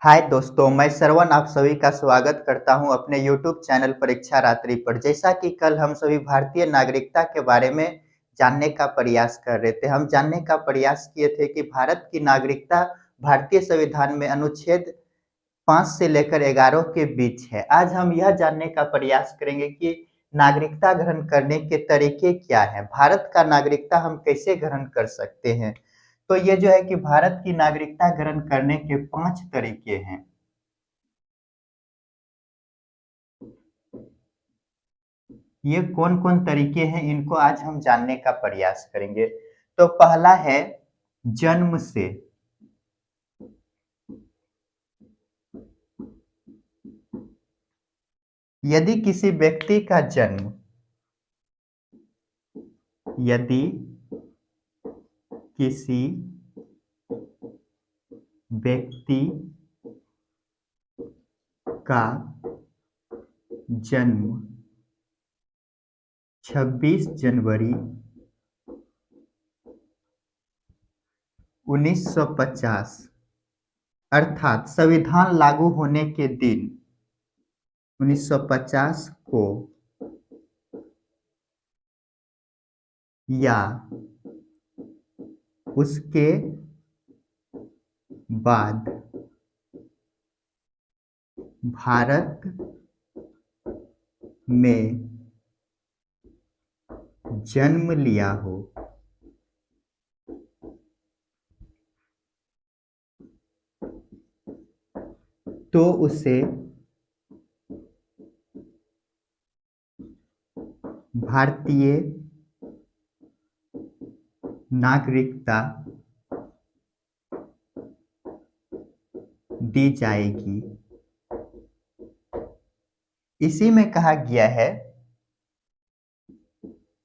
हाय दोस्तों, मैं श्रवण आप सभी का स्वागत करता हूं अपने YouTube चैनल परीक्षा रात्रि पर। जैसा कि कल हम सभी भारतीय नागरिकता के बारे में जानने का प्रयास कर रहे थे। हम जानने का प्रयास किए थे कि भारत की नागरिकता भारतीय संविधान में अनुच्छेद 5 से लेकर 11 के बीच है। आज हम यह जानने का प्रयास करेंगे कि नागरिकता ग्रहण करने के तरीके क्या हैं? भारत का नागरिकता हम कैसे ग्रहण कर सकते हैं? तो ये जो है कि भारत की नागरिकता ग्रहण करने के 5 तरीके हैं। ये कौन-कौन तरीके हैं इनको आज हम जानने का प्रयास करेंगे। तो पहला है जन्म से। यदि किसी व्यक्ति का जन्म यदि किसी व्यक्ति का जन्म 26 जनवरी 1950 अर्थात संविधान लागू होने के दिन 1950 को या उसके बाद भारत में जन्म लिया हो तो उसे भारतीय नागरिकता दी जाएगी। इसी में कहा गया है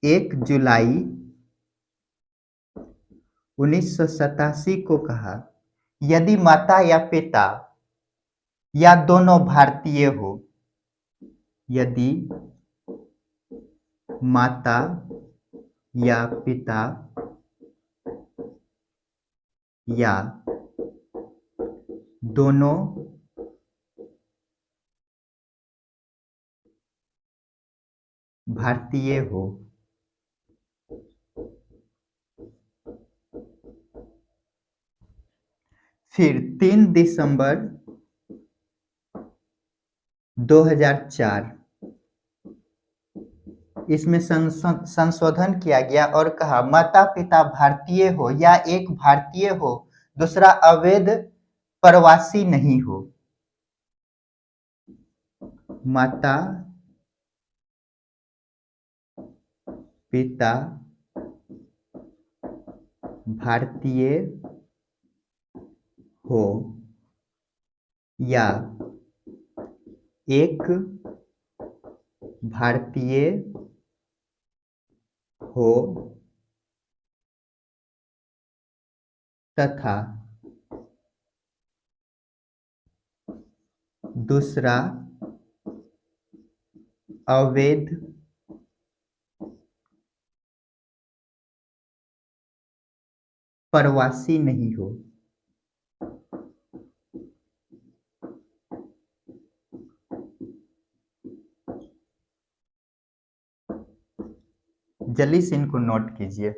1 जुलाई 1987 को कहा, यदि माता या पिता या दोनों भारतीय हो, यदि माता या पिता या दोनों भारतीय हो, फिर 3 दिसंबर 2004 इसमें संशोधन किया गया और कहा माता पिता भारतीय हो या एक भारतीय हो, दूसरा अवैध प्रवासी नहीं हो। माता पिता भारतीय हो या एक भारतीय हो तथा दूसरा अवैध प्रवासी नहीं हो। जल्दी से इनको नोट कीजिए।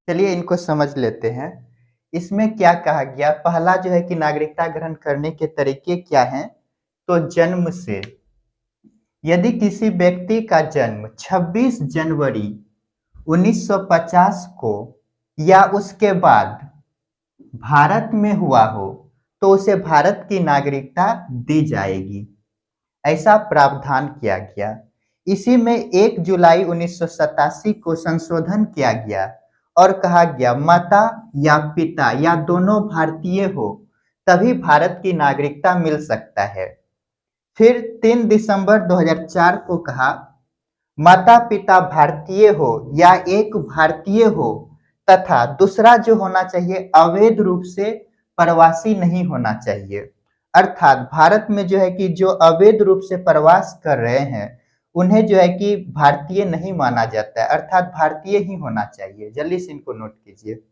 चलिए इनको समझ लेते हैं। इसमें क्या कहा गया, पहला जो है कि नागरिकता ग्रहण करने के तरीके क्या हैं। तो जन्म से, यदि किसी व्यक्ति का जन्म 26 जनवरी 1950 को या उसके बाद भारत में हुआ हो तो उसे भारत की नागरिकता दी जाएगी, ऐसा प्रावधान किया गया। इसी में 1 जुलाई 1987 को संशोधन किया गया और कहा गया माता या पिता या दोनों भारतीय हो तभी भारत की नागरिकता मिल सकता है। फिर 3 दिसंबर 2004 को कहा माता पिता भारतीय हो या एक भारतीय हो तथा दूसरा जो होना चाहिए अवैध रूप से प्रवासी नहीं होना चाहिए। अर्थात भारत में जो है कि जो अवैध रूप से प्रवास कर रहे हैं उन्हें जो है कि भारतीय नहीं माना जाता है, अर्थात भारतीय ही होना चाहिए। जल्दी से इनको नोट कीजिए।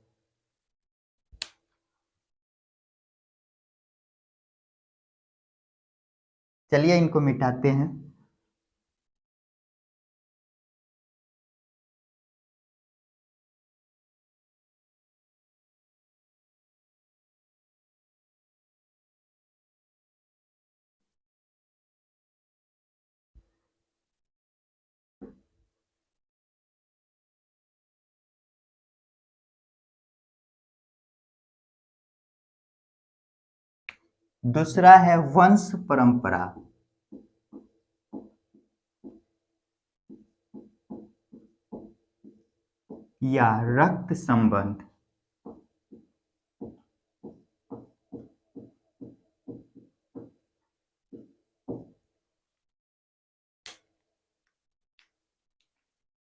चलिए इनको मिटाते हैं। दूसरा है वंश परंपरा या रक्त संबंध।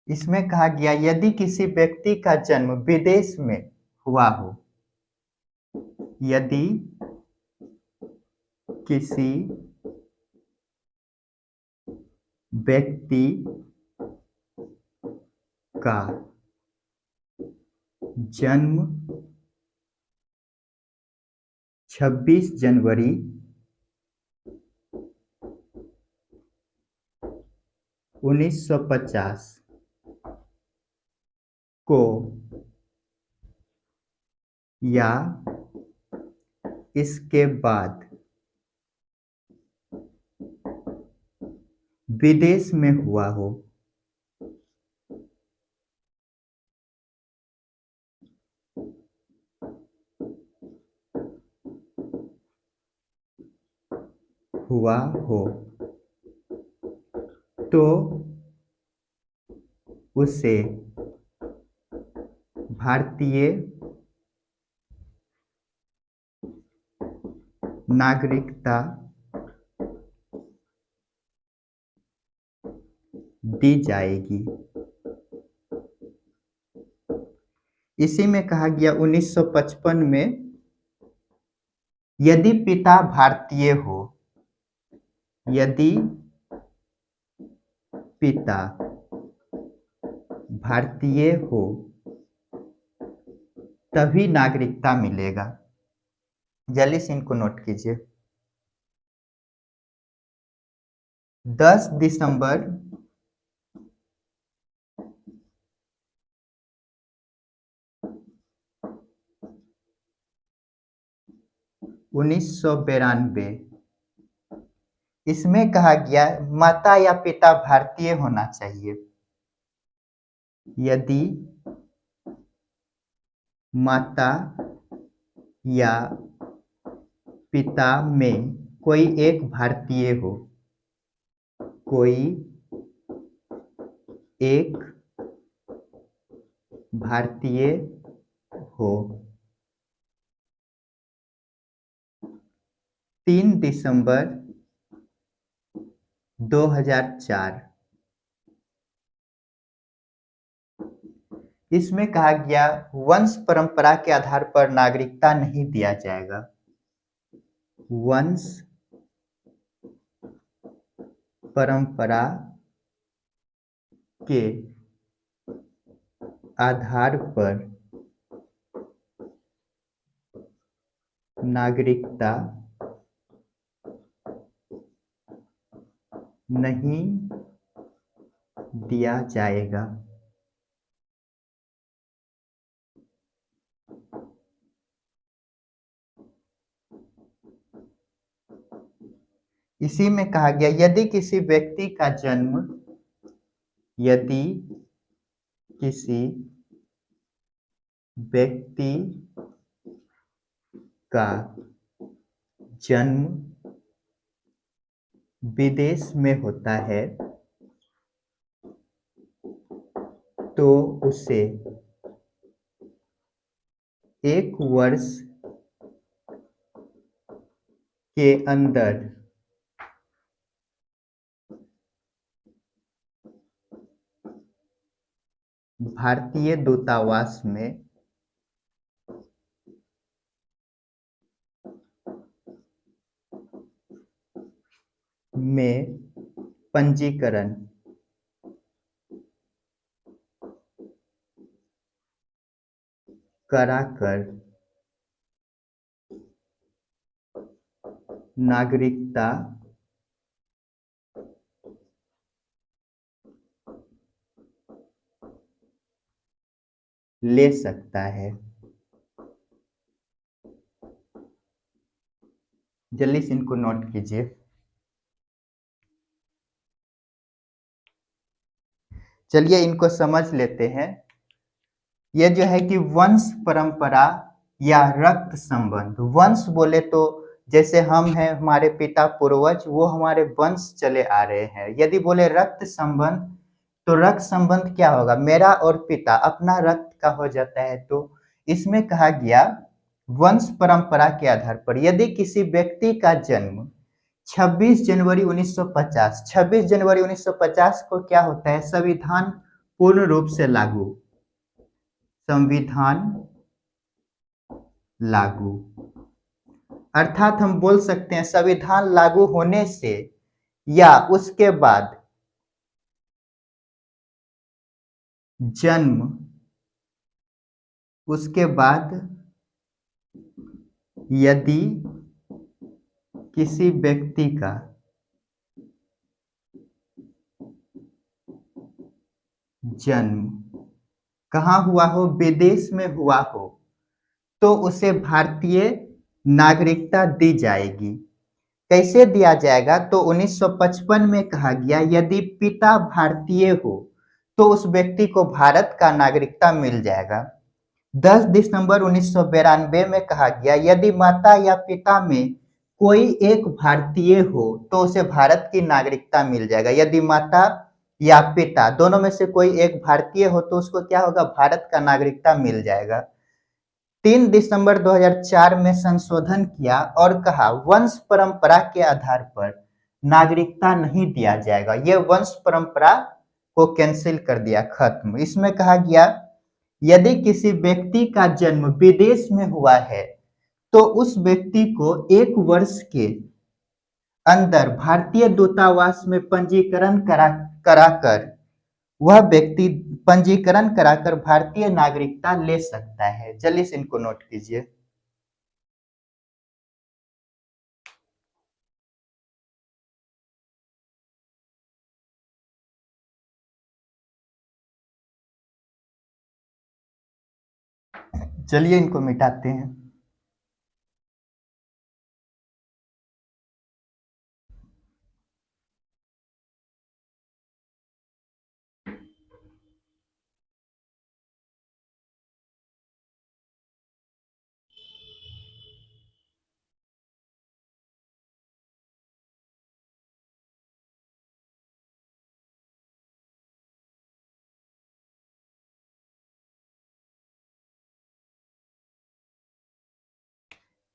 इसमें कहा गया यदि किसी व्यक्ति का जन्म विदेश में हुआ हो, यदि किसी व्यक्ति का जन्म 26 जनवरी 1950 को या इसके बाद विदेश में हुआ हो, हुआ हो तो उसे भारतीय नागरिकता दी जाएगी। इसी में कहा गया 1955 में यदि पिता भारतीय हो, यदि पिता भारतीय हो तभी नागरिकता मिलेगा। जल्दी से इनको नोट कीजिए। 10 दिसंबर 1992। इसमें कहा गया माता या पिता भारतीय होना चाहिए। यदि माता या पिता में कोई एक भारतीय हो, कोई एक भारतीय हो, 3 दिसंबर 2004। इसमें कहा गया वंश परंपरा के आधार पर नागरिकता नहीं दिया जाएगा। वंश परंपरा के आधार पर नागरिकता नहीं दिया जाएगा। इसी में कहा गया यदि किसी व्यक्ति का जन्म, यदि किसी व्यक्ति का जन्म विदेश में होता है तो उसे 1 वर्ष के अंदर भारतीय दूतावास में में पंजीकरण कराकर नागरिकता ले सकता है। जल्दी से इनको नोट कीजिए। चलिए इनको समझ लेते हैं। ये जो है कि वंश परंपरा या रक्त संबंध। वंश बोले तो जैसे हम हैं, हमारे पिता पूर्वज, वो हमारे वंश चले आ रहे हैं। यदि बोले रक्त संबंध, तो रक्त संबंध क्या होगा? मेरा और पिता अपना रक्त का हो जाता है। तो इसमें कहा गया वंश परंपरा के आधार पर यदि किसी व्यक्ति का जन्म 26 जनवरी 1950, 26 जनवरी 1950 को क्या होता है? संविधान पूर्ण रूप से लागू। संविधान लागू अर्थात हम बोल सकते हैं संविधान लागू होने से या उसके बाद जन्म, उसके बाद यदि किसी व्यक्ति का जन्म कहाँ हुआ हो? विदेश में हुआ हो, तो उसे भारतीय नागरिकता दी जाएगी। कैसे दिया जाएगा? तो 1955 में कहा गया यदि पिता भारतीय हो तो उस व्यक्ति को भारत का नागरिकता मिल जाएगा। 10 दिसंबर 1992 में कहा गया यदि माता या पिता में कोई एक भारतीय हो तो उसे भारत की नागरिकता मिल जाएगा। यदि माता या पिता दोनों में से कोई एक भारतीय हो तो उसको क्या होगा? भारत का नागरिकता मिल जाएगा। 3 दिसंबर 2004 में संशोधन किया और कहा वंश परंपरा के आधार पर नागरिकता नहीं दिया जाएगा। यह वंश परंपरा को कैंसिल कर दिया, खत्म। इसमें कहा गया यदि किसी व्यक्ति का जन्म विदेश में हुआ है तो उस व्यक्ति को 1 वर्ष के अंदर भारतीय दूतावास में कराकर वह व्यक्ति पंजीकरण कराकर भारतीय नागरिकता ले सकता है। जल्दी से इनको नोट कीजिए। चलिए इनको मिटाते हैं।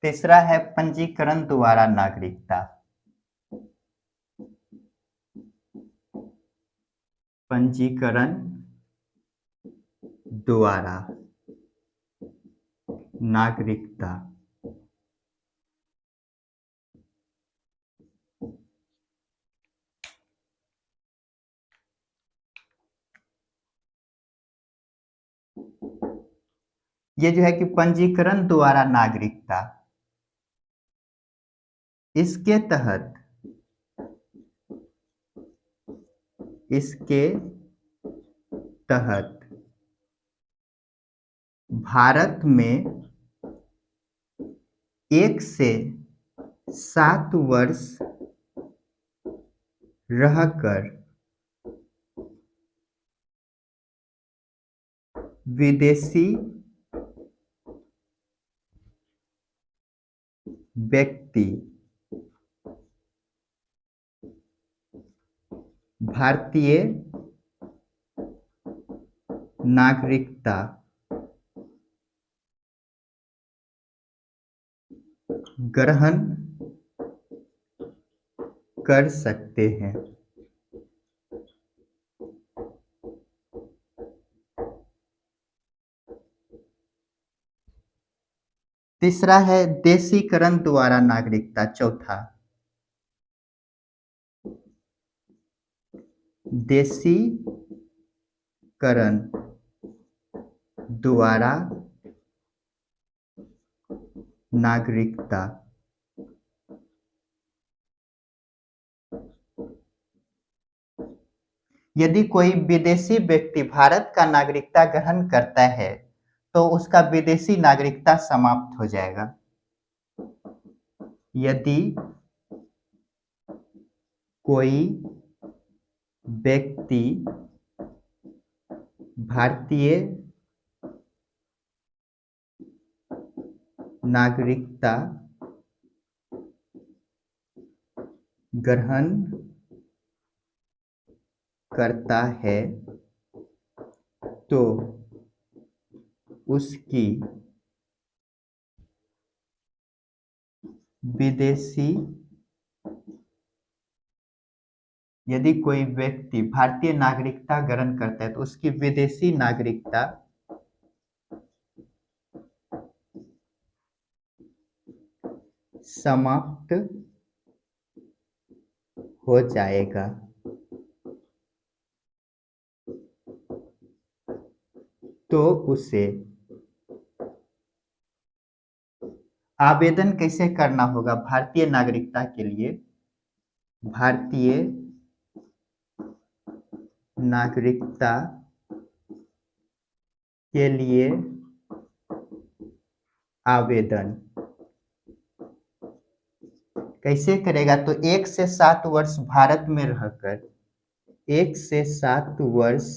तीसरा है पंजीकरण द्वारा नागरिकता। पंजीकरण द्वारा नागरिकता। ये जो है कि पंजीकरण द्वारा नागरिकता, इसके तहत भारत में 1 से 7 वर्ष रहकर विदेशी व्यक्ति भारतीय नागरिकता ग्रहण कर सकते हैं। तीसरा है देशीकरण द्वारा नागरिकता। चौथा देशीकरण द्वारा नागरिकता। यदि कोई विदेशी व्यक्ति भारत का नागरिकता ग्रहण करता है तो उसका विदेशी नागरिकता समाप्त हो जाएगा। यदि कोई व्यक्ति भारतीय नागरिकता ग्रहण करता है तो उसकी विदेशी यदि कोई व्यक्ति भारतीय नागरिकता ग्रहण करता है तो उसकी विदेशी नागरिकता समाप्त हो जाएगा। तो उसे आवेदन कैसे करना होगा भारतीय नागरिकता के लिए? भारतीय नागरिकता के लिए आवेदन कैसे करेगा? तो 1 से 7 वर्ष भारत में रहकर 1 से 7 वर्ष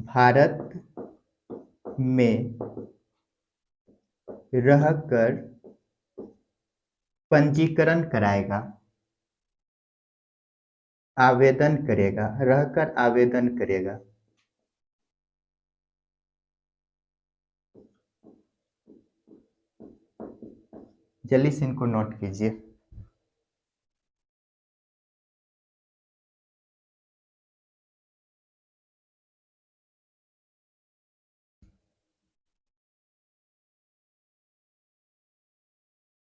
भारत में रहकर पंजीकरण कराएगा, आवेदन करेगा, रहकर आवेदन करेगा। जल्दी से इनको नोट कीजिए।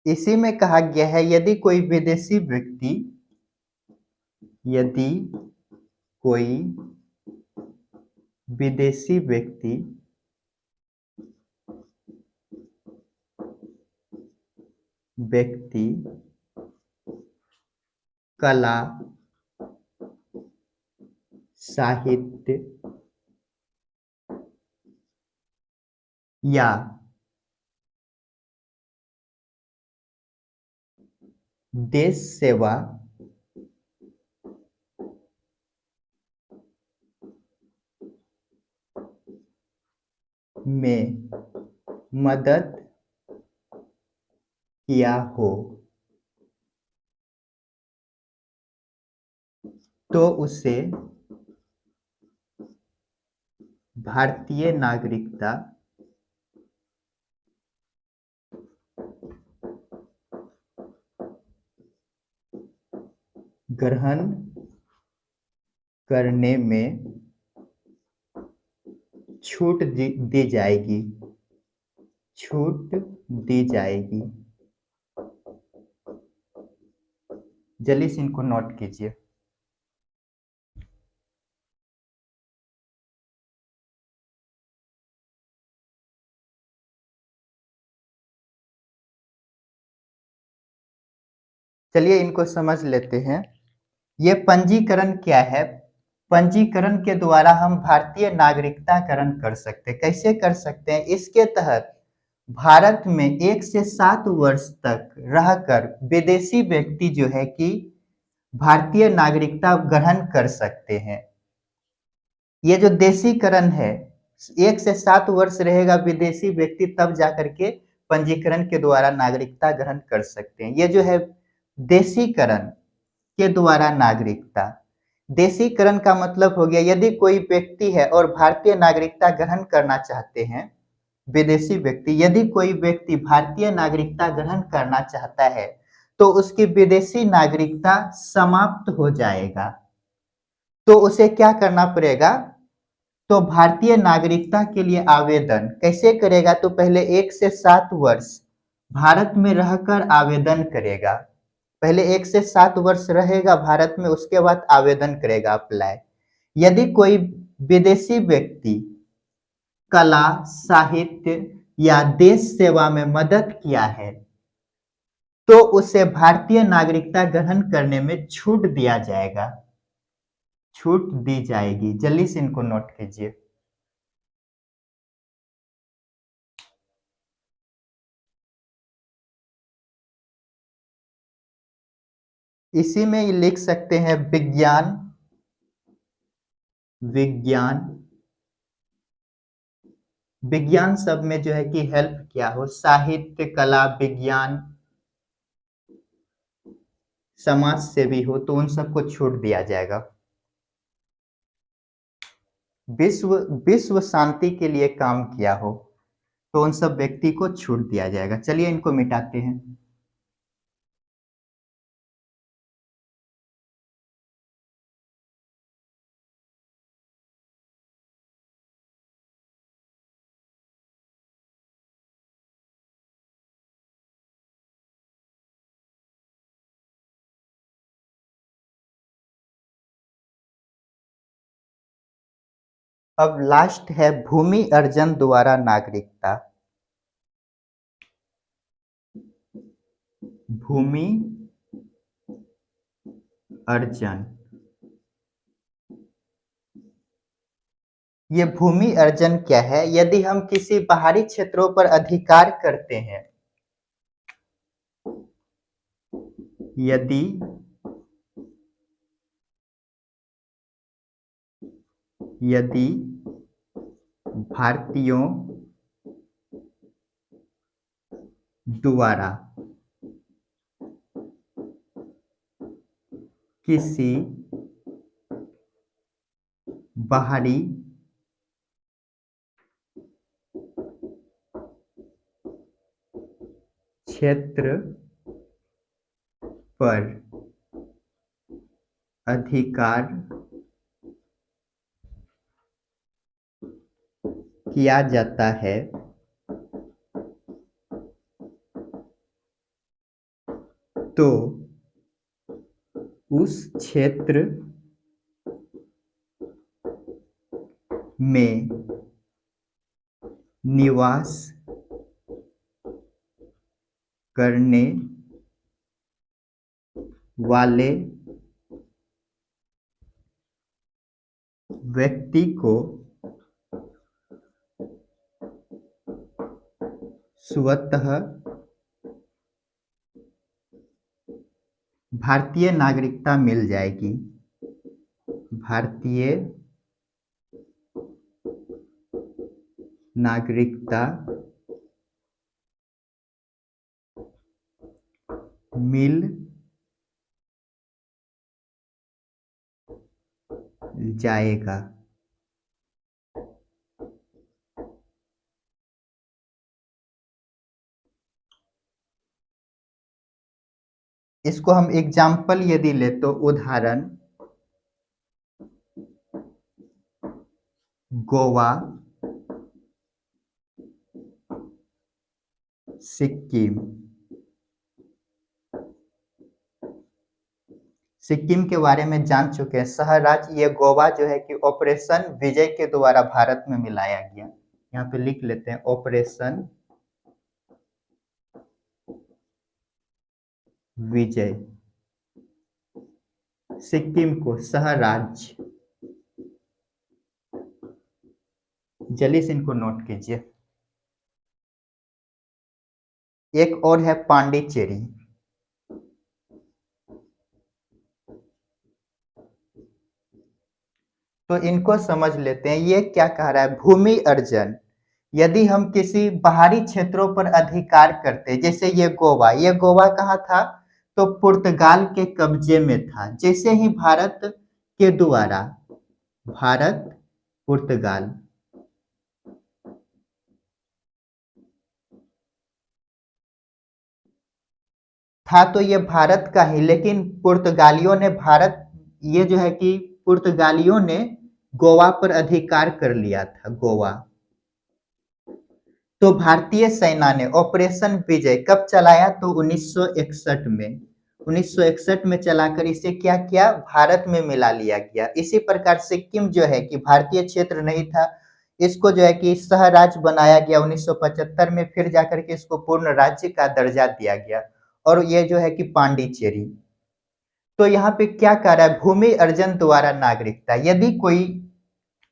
इसी में कहा गया है यदि कोई विदेशी व्यक्ति कला, साहित्य या देश सेवा में मदद किया हो तो उसे भारतीय नागरिकता ग्रहण करने में छूट दी जाएगी। जल्दी से इनको नोट कीजिए। चलिए इनको समझ लेते हैं। ये पंजीकरण क्या है? पंजीकरण के द्वारा हम भारतीय नागरिकता ग्रहण कर सकते हैं। कैसे कर सकते हैं? इसके तहत भारत में 1 से 7 वर्ष तक रहकर विदेशी व्यक्ति जो है कि भारतीय नागरिकता ग्रहण कर सकते हैं। ये जो देशीकरण है 1 से 7 वर्ष रहेगा विदेशी व्यक्ति, तब जाकर के पंजीकरण के द्वारा नागरिकता ग्रहण कर सकते हैं। ये जो है देशीकरण के द्वारा नागरिकता। देशीकरण का मतलब हो गया यदि कोई व्यक्ति है और भारतीय नागरिकता ग्रहण करना चाहते हैं, विदेशी व्यक्ति यदि कोई व्यक्ति भारतीय नागरिकता ग्रहण करना चाहता है तो उसकी विदेशी नागरिकता समाप्त हो जाएगा। तो उसे क्या करना पड़ेगा? तो भारतीय नागरिकता के लिए आवेदन कैसे करेगा? तो पहले 1 से 7 वर्ष भारत में रहकर आवेदन करेगा। पहले 1 से 7 वर्ष रहेगा भारत में, उसके बाद आवेदन करेगा अप्लाई। यदि कोई विदेशी व्यक्ति कला, साहित्य या देश सेवा में मदद किया है तो उसे भारतीय नागरिकता ग्रहण करने में छूट दिया जाएगा, छूट दी जाएगी। जल्दी से इनको नोट कीजिए। इसी में ये लिख सकते हैं विज्ञान, विज्ञान, विज्ञान सब में जो है कि हेल्प किया हो, साहित्य, कला, विज्ञान, समाज सेवी हो तो उन सबको छूट दिया जाएगा। विश्व विश्व शांति के लिए काम किया हो तो उन सब व्यक्ति को छूट दिया जाएगा। चलिए इनको मिटाते हैं। अब लास्ट है भूमि अर्जन द्वारा नागरिकता। भूमि अर्जन, ये भूमि अर्जन क्या है? यदि हम किसी बाहरी क्षेत्रों पर अधिकार करते हैं, यदि यदि भारतीयों द्वारा किसी बाहरी क्षेत्र पर अधिकार किया जाता है तो उस क्षेत्र में निवास करने वाले व्यक्ति को स्वतः भारतीय नागरिकता मिल जाएगी। भारतीय नागरिकता मिल जाएगा। इसको हम एग्जाम्पल यदि ले तो उदाहरण गोवा, सिक्किम। सिक्किम के बारे में जान चुके हैं। शहर राज्य ये गोवा जो है कि ऑपरेशन विजय के द्वारा भारत में मिलाया गया। यहाँ पे लिख लेते हैं ऑपरेशन विजय। सिक्किम को शहर राज्य। जल्दी से इनको नोट कीजिए। एक और है पांडिचेरी। तो इनको समझ लेते हैं। ये क्या कह रहा है? भूमि अर्जन, यदि हम किसी बाहरी क्षेत्रों पर अधिकार करते, जैसे ये गोवा कहाँ था? तो पुर्तगाल के कब्जे में था। जैसे ही भारत के द्वारा, भारत पुर्तगाल था तो ये भारत का ही, लेकिन पुर्तगालियों ने ये जो है कि पुर्तगालियों ने गोवा पर अधिकार कर लिया था। गोवा तो भारतीय सेना ने ऑपरेशन विजय कब चलाया? तो 1961 में। 1961 में चलाकर इसे क्या किया, भारत में मिला लिया गया। इसी प्रकार सिक्किम जो है कि भारतीय क्षेत्र नहीं था, इसको जो है कि सह राज्य बनाया गया 1975 में, फिर जाकर के इसको पूर्ण राज्य का दर्जा दिया गया। और ये जो है कि पांडिचेरी। तो यहाँ पे क्या कह रहा है, भूमि अर्जन द्वारा नागरिकता।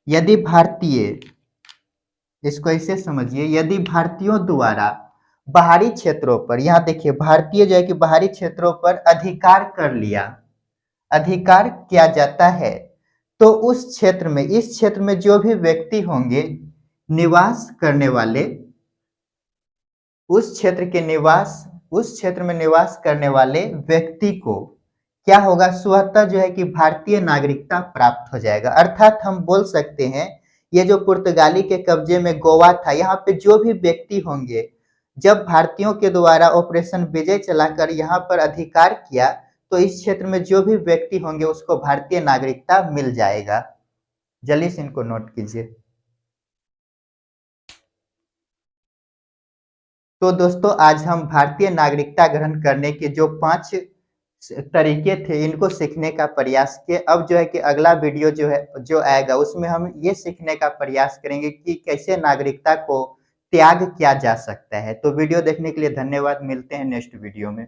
यदि भारतीय, इसको ऐसे समझिए, यदि भारतीयों द्वारा बाहरी क्षेत्रों पर, यहाँ देखिए भारतीय जो है कि बाहरी क्षेत्रों पर अधिकार कर लिया, अधिकार किया जाता है, तो उस क्षेत्र में, इस क्षेत्र में जो भी व्यक्ति होंगे निवास करने वाले, उस क्षेत्र में निवास करने वाले व्यक्ति को क्या होगा, स्वतः जो है कि भारतीय नागरिकता प्राप्त हो जाएगा। अर्थात हम बोल सकते हैं, ये जो पुर्तगाली के कब्जे में गोवा था, यहाँ पे जो भी व्यक्ति होंगे, जब भारतीयों के द्वारा ऑपरेशन विजय चलाकर यहाँ पर अधिकार किया, तो इस क्षेत्र में जो भी व्यक्ति होंगे उसको भारतीय नागरिकता मिल जाएगा। जल्दी से इनको नोट कीजिए। तो दोस्तों, आज हम भारतीय नागरिकता ग्रहण करने के जो 5 तरीके थे, इनको सीखने का प्रयास किए। अब जो है कि अगला वीडियो जो आएगा, उसमें हम ये सीखने का प्रयास करेंगे कि कैसे नागरिकता को त्याग किया जा सकता है। तो वीडियो देखने के लिए धन्यवाद। मिलते हैं नेक्स्ट वीडियो में।